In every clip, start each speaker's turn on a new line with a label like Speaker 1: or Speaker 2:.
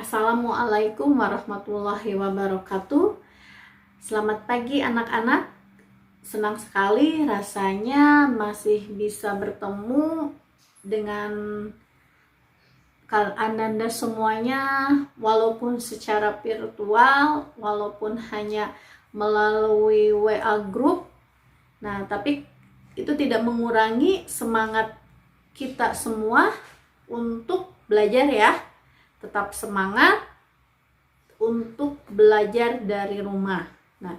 Speaker 1: Assalamualaikum warahmatullahi wabarakatuh. Selamat pagi anak-anak. Senang sekali rasanya masih bisa bertemu dengan Anda semuanya, walaupun secara virtual, walaupun hanya melalui WA group. Nah, tapi itu tidak mengurangi semangat kita semua untuk belajar ya. Tetap semangat untuk belajar dari rumah. Nah,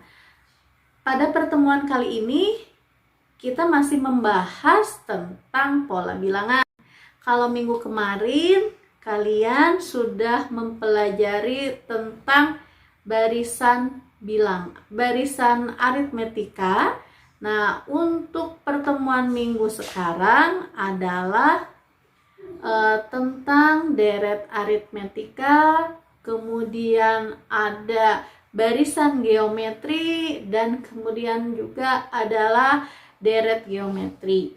Speaker 1: pada pertemuan kali ini kita masih membahas tentang pola bilangan. Kalau minggu kemarin kalian sudah mempelajari tentang barisan barisan aritmetika. Nah, untuk pertemuan minggu sekarang adalah tentang deret aritmetika, kemudian ada barisan geometri, dan kemudian juga adalah deret geometri.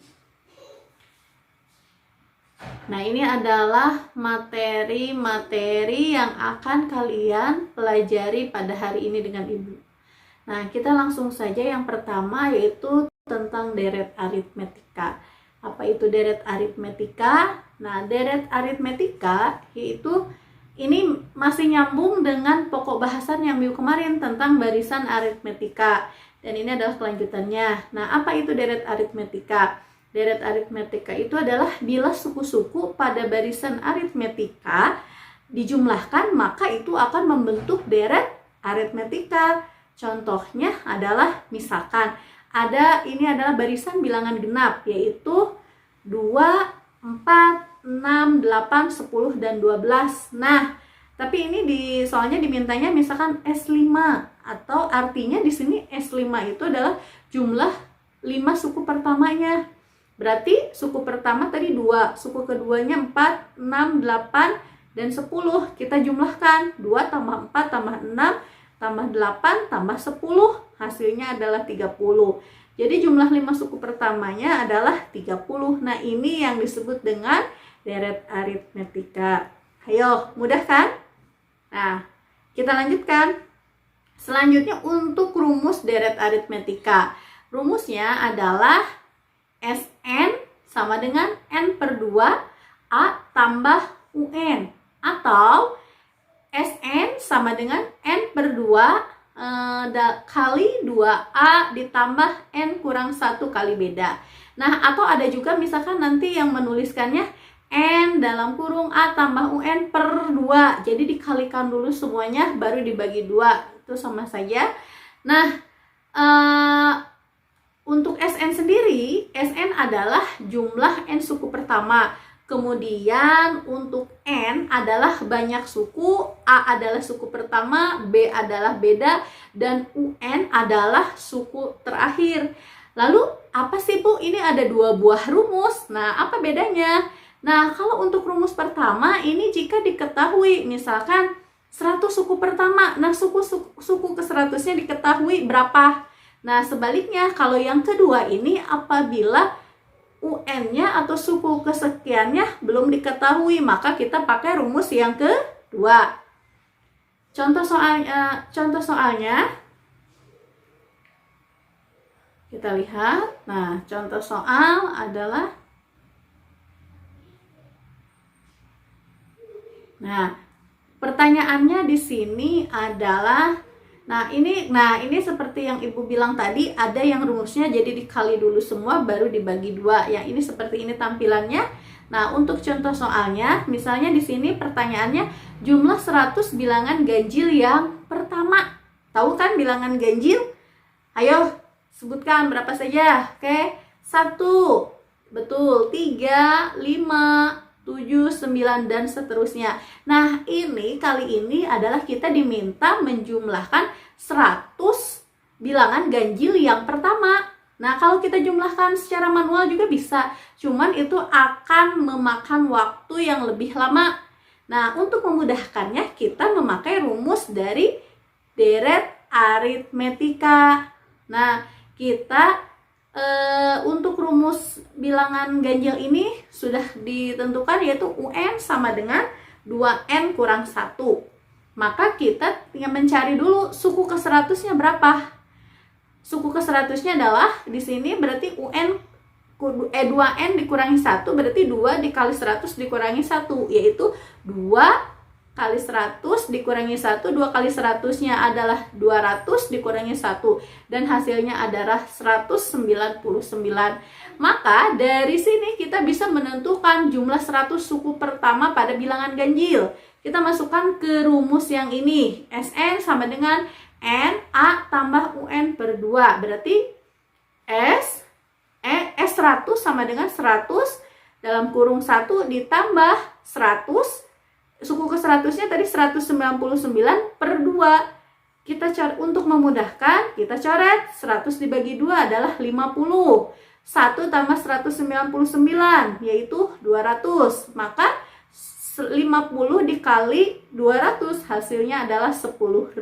Speaker 1: Nah, ini adalah materi-materi yang akan kalian pelajari pada hari ini dengan Ibu. Nah, kita langsung saja yang pertama, yaitu tentang deret aritmetika. Apa itu deret aritmetika? Nah, deret aritmetika yaitu ini masih nyambung dengan pokok bahasan yang minggu kemarin tentang barisan aritmetika. Dan ini adalah kelanjutannya. Nah, apa itu deret aritmetika? Deret aritmetika itu adalah bila suku-suku pada barisan aritmetika dijumlahkan, maka itu akan membentuk deret aritmetika. Contohnya adalah misalkan ini adalah barisan bilangan genap, yaitu 2, 4, 6, 8, 10, dan 12. Nah, tapi ini soalnya dimintanya misalkan S5, atau artinya di sini S5 itu adalah jumlah 5 suku pertamanya. Berarti suku pertama tadi 2, suku keduanya 4, 6, 8, dan 10. Kita jumlahkan 2 tambah 4 tambah 6 tambah 8 tambah 10, hasilnya adalah 30. Jadi jumlah 5 suku pertamanya adalah 30. Nah, ini yang disebut dengan deret aritmetika. Ayo, mudah kan? Nah, kita lanjutkan. Selanjutnya untuk rumus deret aritmetika. Rumusnya adalah Sn sama dengan N/2 A tambah UN, atau Sn sama dengan N/2 kali 2A ditambah N kurang 1 kali beda. Nah, atau ada juga misalkan nanti yang menuliskannya N dalam kurung A tambah UN per 2. Jadi dikalikan dulu semuanya baru dibagi 2. Itu sama saja. Nah, untuk Sn sendiri, Sn adalah jumlah N suku pertama. Kemudian untuk N adalah banyak suku, A adalah suku pertama, B adalah beda, dan UN adalah suku terakhir. Lalu apa sih Bu? Ini ada 2 buah rumus. Nah, apa bedanya? Nah, kalau untuk rumus pertama ini jika diketahui misalkan 100 suku pertama, nah suku ke 100-nya diketahui berapa. Nah, sebaliknya kalau yang kedua ini apabila UN-nya atau suku kesekiannya belum diketahui, maka kita pakai rumus yang kedua. Contoh soalnya kita lihat. Nah, contoh soal adalah, nah, pertanyaannya di sini adalah, Nah ini seperti yang Ibu bilang tadi, ada yang rumusnya jadi dikali dulu semua baru dibagi 2. Yang ini seperti ini tampilannya. Nah, untuk contoh soalnya, misalnya di sini pertanyaannya jumlah 100 bilangan ganjil yang pertama. Tahu kan bilangan ganjil? Ayo sebutkan berapa saja. Oke, 1, betul, 3, 5, 7, 9, dan seterusnya. Nah, kali ini adalah kita diminta menjumlahkan 100 bilangan ganjil yang pertama. Nah, kalau kita jumlahkan secara manual juga bisa, cuman itu akan memakan waktu yang lebih lama. Nah, untuk memudahkannya kita memakai rumus dari deret aritmetika. Nah, kita untuk rumus bilangan ganjil ini sudah ditentukan, yaitu UN sama dengan 2N kurang 1. Maka kita tinggal mencari dulu suku ke 100-nya berapa. Suku ke 100-nya adalah di sini berarti 2N dikurangi 1 berarti 2 dikali 100 dikurangi 1, yaitu 2 kali 100 dikurangi 1, 2 kali 100-nya adalah 200 dikurangi 1, dan hasilnya adalah 199. Maka dari sini kita bisa menentukan jumlah 100 suku pertama pada bilangan ganjil. Kita masukkan ke rumus yang ini, Sn sama dengan Na tambah Un per 2, berarti S100 sama dengan 100 dalam kurung 1 ditambah 100, suku ke 100-nya tadi 199 per 2. Kita coret, untuk memudahkan kita coret 100 dibagi 2 adalah 50. 1 tambah 199 yaitu 200. Maka 50 dikali 200 hasilnya adalah 10.000.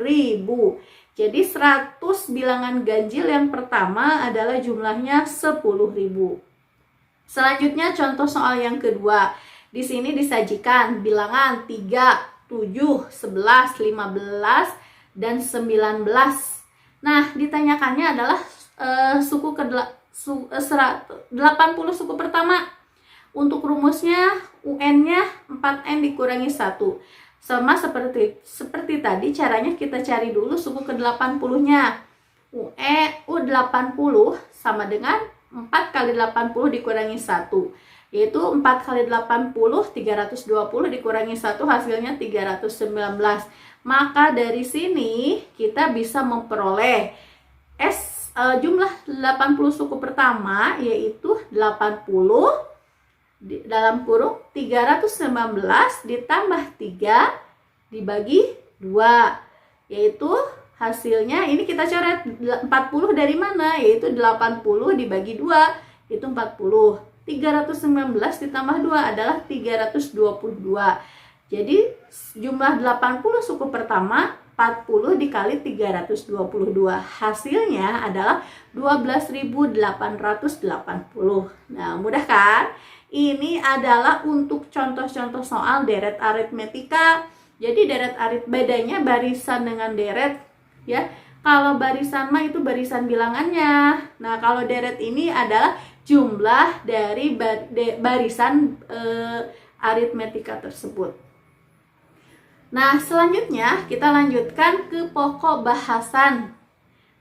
Speaker 1: Jadi 100 bilangan ganjil yang pertama adalah jumlahnya 10.000. Selanjutnya contoh soal yang kedua. Di sini disajikan bilangan 3, 7, 11, 15, dan 19. Nah, ditanyakannya adalah suku ke 80 suku pertama. Untuk rumusnya UN-nya 4N dikurangi 1. Sama seperti tadi, caranya kita cari dulu suku ke 80-nya. U80 sama dengan 4 kali 80 dikurangi 1. Yaitu 4 kali 80, 320 dikurangi 1 hasilnya 319. Maka dari sini kita bisa memperoleh jumlah 80 suku pertama yaitu 80 dalam kurung 319 ditambah 3 dibagi 2. Yaitu hasilnya ini kita coret 40 dari mana? Yaitu 80 dibagi 2 itu 40. 319 ditambah 2 adalah 322. Jadi jumlah 80 suku pertama 40 dikali 322. Hasilnya adalah 12.880. Nah, mudah kan? Ini adalah untuk contoh-contoh soal deret aritmetika. Jadi deret bedanya barisan dengan deret ya. Kalau barisan mah itu barisan bilangannya. Nah, kalau deret ini adalah jumlah dari barisan aritmetika tersebut. Nah, selanjutnya kita lanjutkan ke pokok bahasan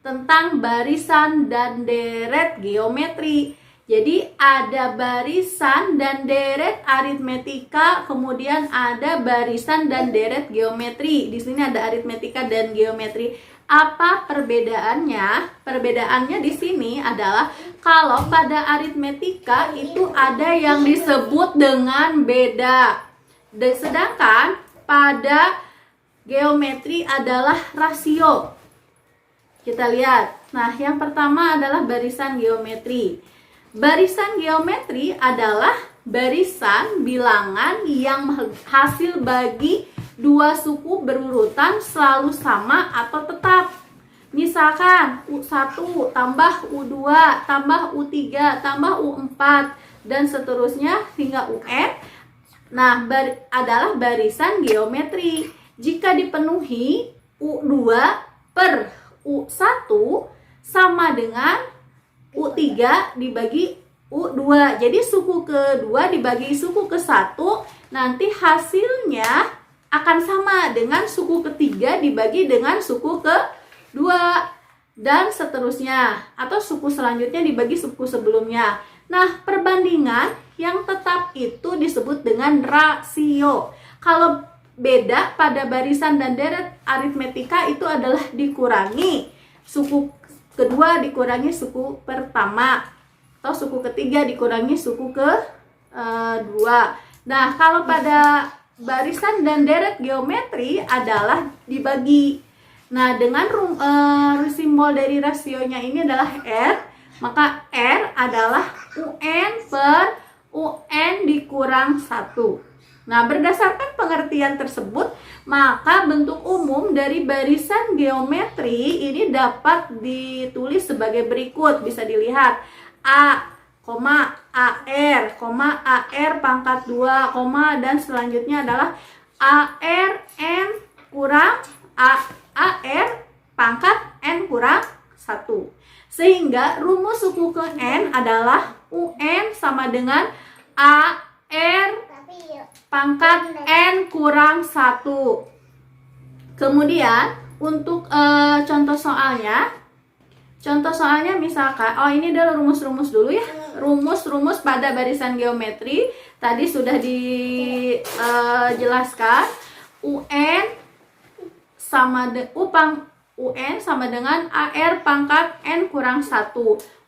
Speaker 1: tentang barisan dan deret geometri. Jadi ada barisan dan deret aritmetika, kemudian ada barisan dan deret geometri. Di sini ada aritmetika dan geometri. Apa perbedaannya? Perbedaannya di sini adalah kalau pada aritmetika itu ada yang disebut dengan beda. Sedangkan pada geometri adalah rasio. Kita lihat. Nah, yang pertama adalah barisan geometri. Barisan geometri adalah barisan bilangan yang hasil bagi dua suku berurutan selalu sama atau tetap. Misalkan U1 tambah U2 tambah U3 tambah U4 dan seterusnya hingga UN. Nah, adalah barisan geometri. Jika dipenuhi U2 per U1 sama dengan U3 dibagi U2. Jadi suku kedua dibagi suku ke-1 nanti hasilnya akan sama dengan suku ketiga dibagi dengan suku ke-2 dan seterusnya, atau suku selanjutnya dibagi suku sebelumnya. Nah, perbandingan yang tetap itu disebut dengan rasio. Kalau beda pada barisan dan deret aritmetika itu adalah dikurangi suku kedua dikurangi suku pertama, atau suku ketiga dikurangi suku kedua. Nah, kalau pada barisan dan deret geometri adalah dibagi. Nah, dengan simbol dari rasionya ini adalah R, maka R adalah UN per UN dikurang 1. Nah, berdasarkan pengertian tersebut, maka bentuk umum dari barisan geometri ini dapat ditulis sebagai berikut. Bisa dilihat A, AR, AR pangkat 2, dan selanjutnya adalah AR N kurang AR pangkat N kurang 1. Sehingga rumus suku ke N adalah UN sama dengan AR pangkat N kurang 1. Kemudian untuk contoh soalnya misalkan, ini adalah rumus-rumus dulu ya. Rumus-rumus pada barisan geometri tadi sudah dijelaskan. UN sama dengan AR pangkat N kurang 1.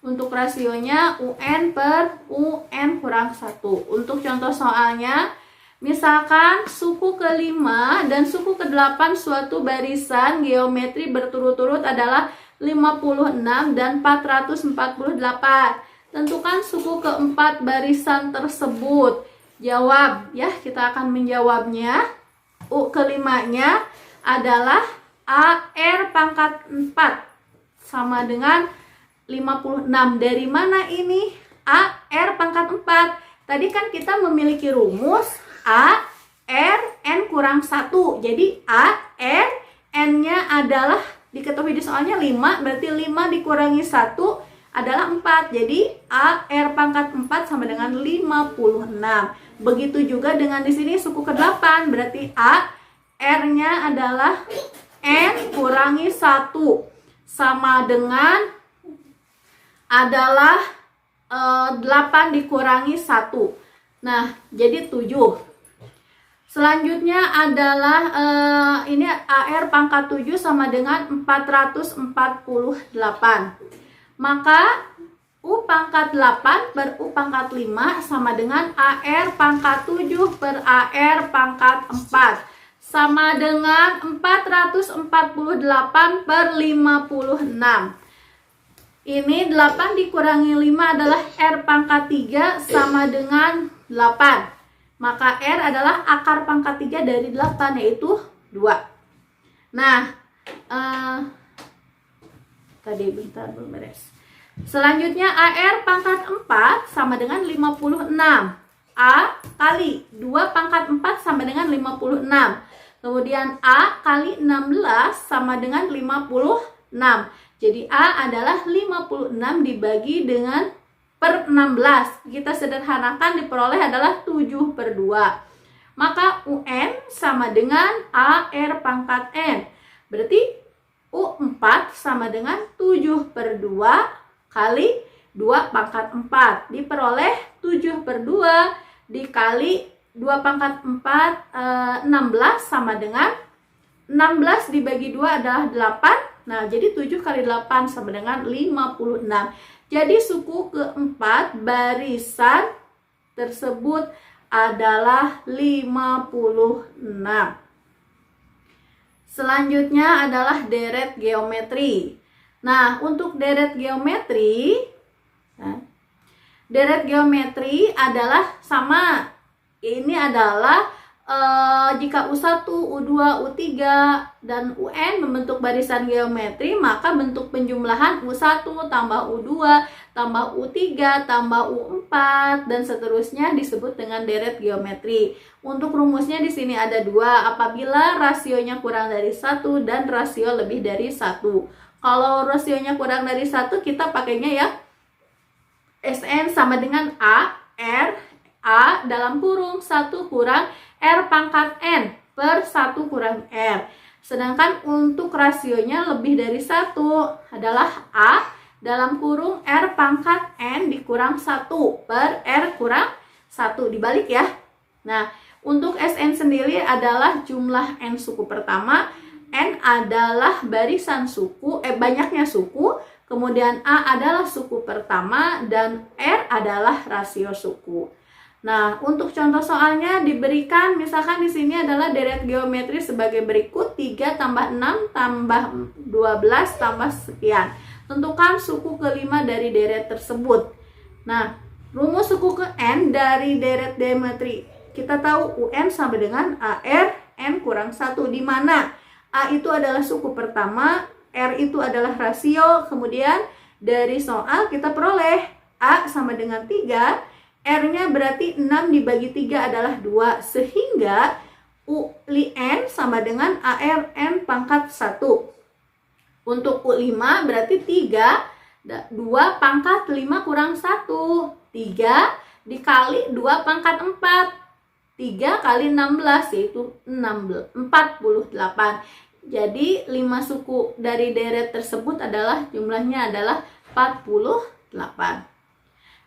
Speaker 1: Untuk rasionya UN per UN kurang 1. Untuk contoh soalnya, misalkan suku ke-5 dan suku ke-8 suatu barisan geometri berturut-turut adalah 56 dan 448. Tentukan suku keempat barisan tersebut. Jawab ya, kita akan menjawabnya. Ke-5-nya adalah AR pangkat 4 sama dengan 56. Dari mana ini AR pangkat 4? Tadi kan kita memiliki rumus AR N kurang 1. Jadi AR N-nya adalah, diketahui di soalnya 5, berarti 5 dikurangi 1 adalah 4. Jadi AR pangkat 4 sama dengan 56. Begitu juga dengan di sini suku ke-8, berarti AR-nya adalah N kurangi 1 sama dengan adalah 8 dikurangi 1. Nah, jadi 7. Selanjutnya adalah ini AR pangkat 7 sama dengan 448. Maka U pangkat 8 per U pangkat 5 sama dengan AR pangkat 7 per AR pangkat 4. Sama dengan 448 per 56. Ini 8 dikurangi 5 adalah R pangkat 3 sama dengan 8. Maka R adalah akar pangkat 3 dari 8, yaitu 2. Nah, tadi bentar belum beres. Selanjutnya AR pangkat 4 sama dengan 56. A kali 2 pangkat 4 sama dengan 56. Kemudian A kali 16 sama dengan 56. Jadi A adalah 56 dibagi dengan per 16. Kita sederhanakan, diperoleh adalah 7 per 2. Maka UN sama dengan AR pangkat N. Berarti U4 sama dengan 7 per 2 kali 2 pangkat 4. Diperoleh 7 per 2 dikali 2 pangkat 4, 16 sama dengan 16 dibagi 2 adalah 8. Nah, jadi 7 kali 8 sama dengan 56. Jadi suku keempat barisan tersebut adalah 56. Selanjutnya adalah deret geometri. Nah, untuk deret geometri, adalah sama. Ini adalah jika U1, U2, U3, dan UN membentuk barisan geometri, maka bentuk penjumlahan U1 tambah U2 tambah U3 tambah U4 dan seterusnya disebut dengan deret geometri. Untuk rumusnya di sini ada 2, apabila rasionya kurang dari 1 dan rasio lebih dari 1. Kalau rasionya kurang dari 1, kita pakainya ya SN sama dengan A dalam kurung 1 kurang R pangkat N per 1 kurang R. Sedangkan untuk rasionya lebih dari 1 adalah A dalam kurung R pangkat N dikurang 1 per R kurang 1. Dibalik ya. Nah, untuk SN sendiri adalah jumlah N suku pertama. N adalah barisan suku, banyaknya suku. Kemudian A adalah suku pertama dan R adalah rasio suku. Nah, untuk contoh soalnya diberikan, misalkan di sini adalah deret geometri sebagai berikut: 3 tambah 6 tambah 12 tambah sekian. Tentukan suku kelima dari deret tersebut. Nah, rumus suku ke N dari deret geometri. Kita tahu UN sama dengan AR N kurang 1, di mana A itu adalah suku pertama, R itu adalah rasio. Kemudian dari soal kita peroleh A sama dengan 3, R-nya berarti 6 dibagi 3 adalah 2, sehingga U5 sama dengan AR N pangkat 1. Untuk U5 berarti 3, 2 pangkat 5 kurang 1. 3 dikali 2 pangkat 4. 3 kali 16 yaitu 48. Jadi 5 suku dari deret tersebut adalah jumlahnya adalah 48.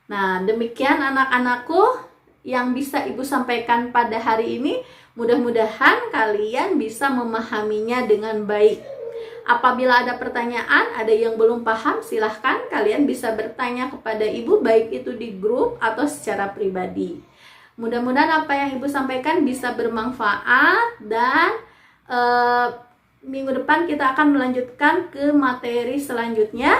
Speaker 1: Nah, demikian anak-anakku yang bisa Ibu sampaikan pada hari ini. Mudah-mudahan kalian bisa memahaminya dengan baik. Apabila ada pertanyaan, ada yang belum paham, silahkan kalian bisa bertanya kepada Ibu, baik itu di grup atau secara pribadi. Mudah-mudahan apa yang Ibu sampaikan bisa bermanfaat, dan minggu depan kita akan melanjutkan ke materi selanjutnya.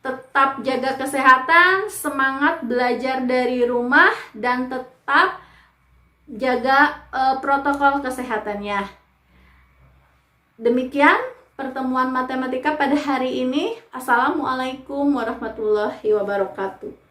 Speaker 1: Tetap jaga kesehatan, semangat belajar dari rumah, dan tetap jaga protokol kesehatannya. Demikian pertemuan matematika pada hari ini. Assalamualaikum warahmatullahi wabarakatuh.